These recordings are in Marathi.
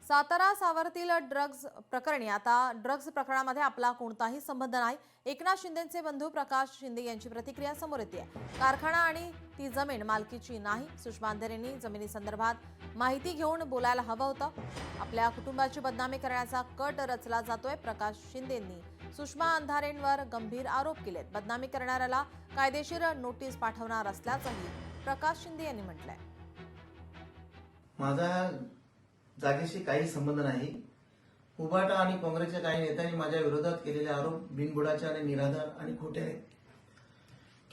सातारा सावरतील ड्रग्ज प्रकरणी आता ड्रग्ज प्रकरणामध्ये आपला कोणताही संबंध नाही. एकनाथ शिंदेचे बंधू प्रकाश शिंदे यांची प्रतिक्रिया समोर येते. कारखाना आणि ती जमीन मालकीची नाही. सुषमा अंधारेंनी जमिनीसंदर्भात माहिती घेऊन बोलायला हवं होतं. आपल्या कुटुंबाची बदनामी करण्याचा कट रचला जातोय. प्रकाश शिंदेंनी सुषमा अंधारेंवर गंभीर आरोप केलेत. बदनामी करणाऱ्याला कायदेशीर नोटीस पाठवणार असल्याचंही प्रकाश शिंदे यांनी म्हटलंय. माझा जागेशी काही संबंध नाही. उभाटा आणि काँग्रेसच्या काही नेत्यांनी माझ्या विरोधात केलेले आरोप बिनबुडाचे आणि निराधार आणि खोटे आहेत.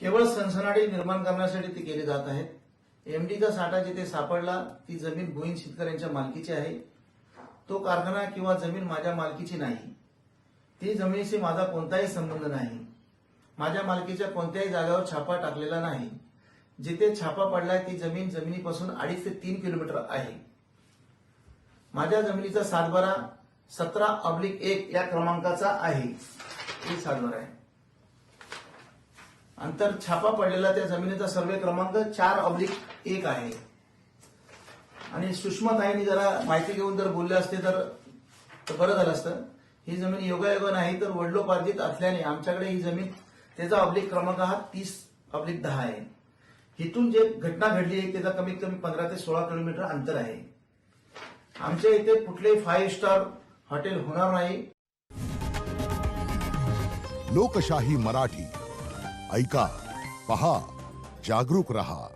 केवळ सनसनाटी निर्माण करण्यासाठी ते केले जात आहेत. एमडीचा साठा जिथे सापडला ती जमीन भोईन शेतकऱ्यांच्या मालकीची आहे. तो कारखाना किंवा जमीन माझ्या मालकीची नाही. ती जमिनीशी माझा कोणताही संबंध नाही. माझ्या मालकीच्या कोणत्याही जागेवर छापा टाकलेला नाही. जिथे छापा पडलाय ती जमीन जमिनीपासून 2.5 ते 3 किलोमीटर आहे. माझ्या जमिनीचा सातबारा 17/1 या क्रमांकाचा आहे. ही सातबारा आहे. अंतर छापा पडलेला त्या जमिनीचा सर्वे क्रमांक 4/1 आहे. आणि सुषमाताईंनी जरा माहिती घेऊन जर बोलले असते तर बरं झालं असतं. ही जमीन योगायोगा नाही तर वडिलोपार्जित असल्याने आमच्याकडे ही जमीन त्याचा अब्लिक क्रमांक हा 30/10 आहे. इथून जे घटना घडली आहे त्याचा कमीत कमी 15 ते 16 किलोमीटर अंतर आहे. आमच्या इथे कुठले 5 स्टार हॉटेल होणार नाही. लोकशाही मराठी ऐका, पहा, जागरूक रहा.